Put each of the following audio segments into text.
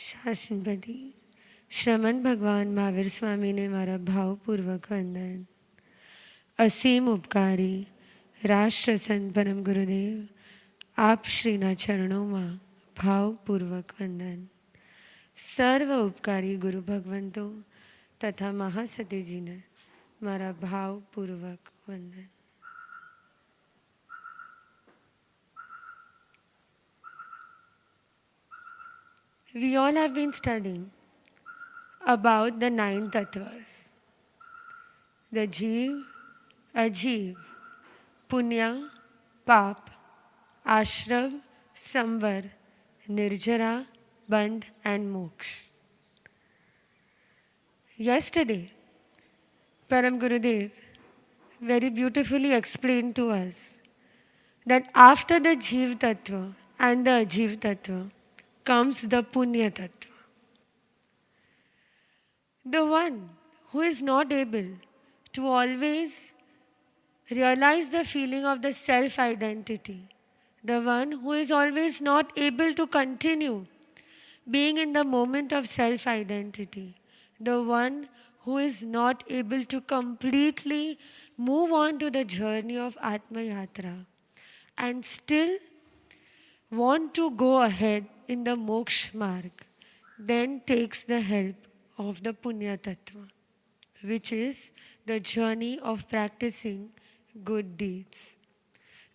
शासनपति श्रमण भगवान महावीर स्वामी ने मारा भावपूर्वक वंदन। असीम उपकारी राष्ट्रसंत परम गुरुदेव आप श्रीना चरणों में भावपूर्वक वंदन। सर्व उपकारी गुरु भगवंतों तथा महासती जी ने मारा भावपूर्वक वंदन। We all have been studying about the 9 tattvas. The Jeev, Ajeev, Punya, Pap, Ashrav, Samvar, Nirjara, Bandh and Moksha. Yesterday, Param Gurudev very beautifully explained to us that after the Jeev Tattva and the Ajeev Tattva comes the Punya Tattva. The one who is not able to always realize the feeling of the self-identity, the one who is always not able to continue being in the moment of self-identity, the one who is not able to completely move on to the journey of Atma Yatra and still want to go ahead in the moksha marg, then takes the help of the Punya Tattva, which is the journey of practicing good deeds,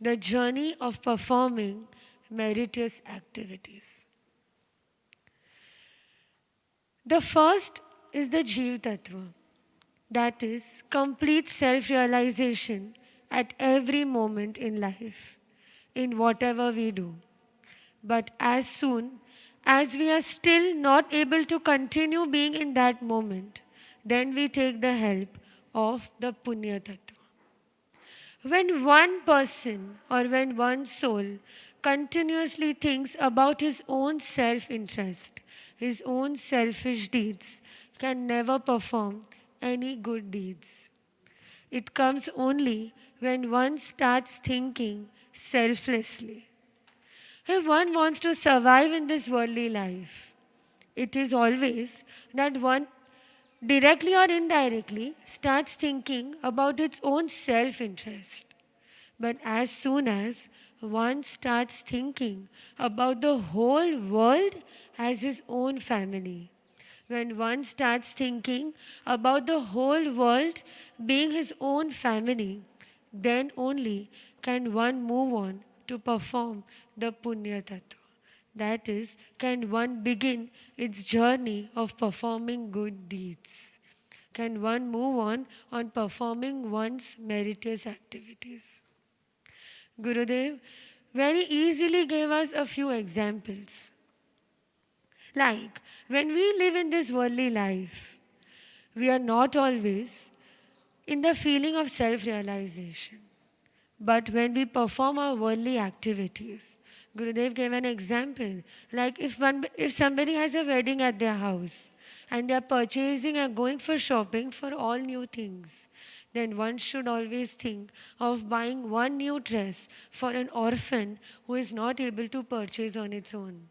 the journey of performing meritorious activities. The first is the Jeev Tattva, that is complete self-realization at every moment in life, in whatever we do. But as soon as we are still not able to continue being in that moment, then we take the help of the Punya Tattva. When one person or when one soul continuously thinks about his own self-interest, his own selfish deeds, can never perform any good deeds. It comes only when one starts thinking selflessly. If one wants to survive in this worldly life, it is always that one directly or indirectly starts thinking about its own self-interest. But as soon as one starts thinking about the whole world as his own family, when one starts thinking about the whole world being his own family, then only can one move on to perform the Punya Tattva. That is, can one begin its journey of performing good deeds? Can one move on performing one's meritorious activities? Gurudev very easily gave us a few examples. Like, when we live in this worldly life, we are not always in the feeling of self-realization. But when we perform our worldly activities, Gurudev gave an example. Like if somebody has a wedding at their house and they are purchasing and going for shopping for all new things, then one should always think of buying one new dress for an orphan who is not able to purchase on its own.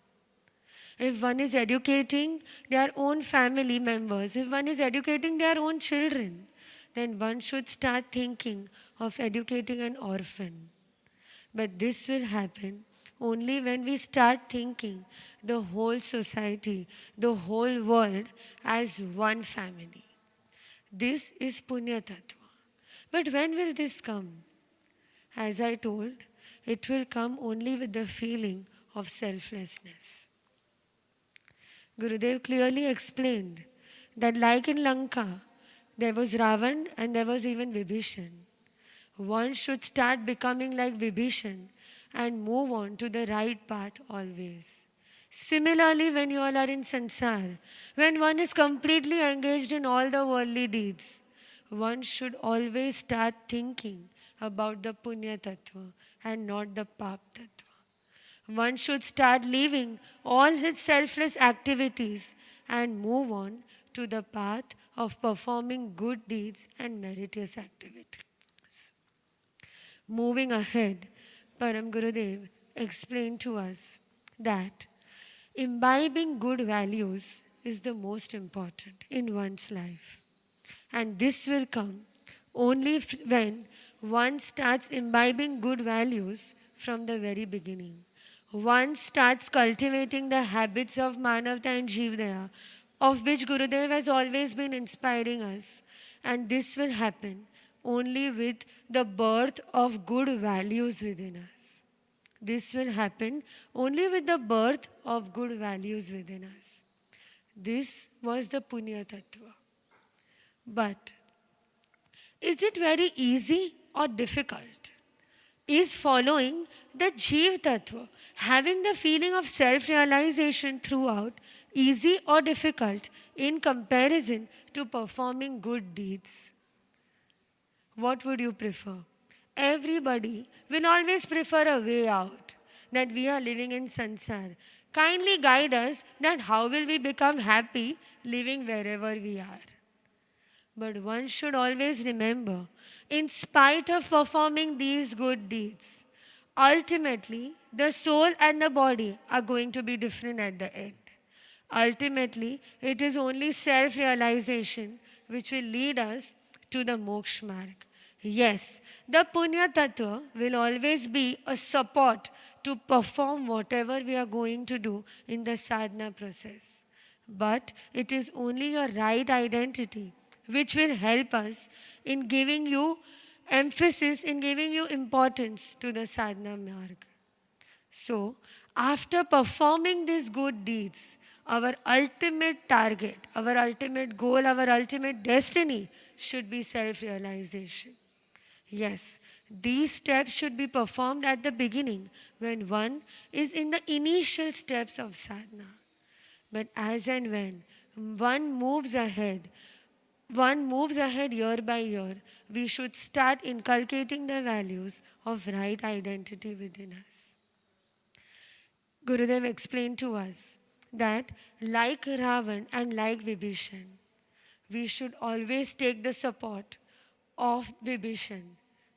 If one is educating their own family members, if one is educating their own children, then one should start thinking of educating an orphan. But this will happen only when we start thinking the whole society, the whole world as one family. This is Punya Tattva. But when will this come? As I told, it will come only with the feeling of selflessness. Gurudev clearly explained that like in Lanka, there was Ravan and there was even Vibhishan. One should start becoming like Vibhishan and move on to the right path always. Similarly, when you all are in sansar, when one is completely engaged in all the worldly deeds, one should always start thinking about the Punya Tattva and not the Pap Tattva. One should start leaving all his selfless activities and move on to the path of performing good deeds and meritorious activities. Moving ahead, Param Gurudev explained to us that Imbibing good values is the most important in one's life. And this will come only when one starts imbibing good values from the very beginning. One starts cultivating the habits of Manavta and Jivdaya, of which Gurudev has always been inspiring us. And this will happen only with the birth of good values within us. This will happen only with the birth of good values within us. This was the Punya Tattva. But is it very easy or difficult? Is following the Jeev Tattva, having the feeling of self-realization throughout, easy or difficult in comparison to performing good deeds? What would you prefer? Everybody will always prefer a way out, that we are living in sansar. Kindly guide us that how will we become happy living wherever we are. But one should always remember, in spite of performing these good deeds, ultimately the soul and the body are going to be different at the end. Ultimately, it is only self-realization which will lead us to the moksha marg. Yes, the Punya Tattva will always be a support to perform whatever we are going to do in the sadhana process. But it is only your right identity which will help us in giving you emphasis, in giving you importance to the sadhana marg. So, after performing these good deeds, our ultimate target, our ultimate goal, our ultimate destiny should be self-realization. Yes, these steps should be performed at the beginning when one is in the initial steps of sadhana. But as and when one moves ahead year by year, we should start inculcating the values of right identity within us. Gurudev explained to us that like Ravan and like Vibhishan, we should always take the support of Vibhishan.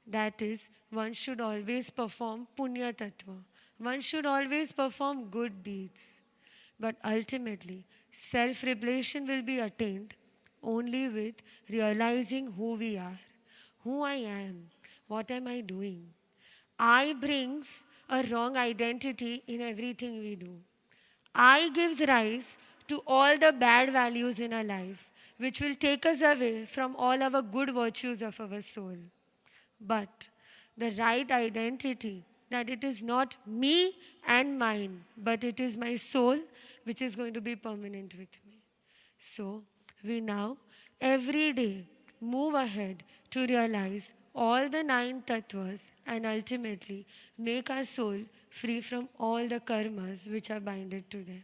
That is, one should always perform Punya Tattva. One should always perform good deeds. But ultimately, self-revelation will be attained only with realizing who we are, who I am, what am I doing. I brings a wrong identity in everything we do. I gives rise to all the bad values in our life, which will take us away from all our good virtues of our soul. But the right identity, that it is not me and mine, but it is my soul which is going to be permanent with me. So we now every day move ahead to realize all the 9 tattvas and ultimately make our soul free from all the karmas which are binded to them.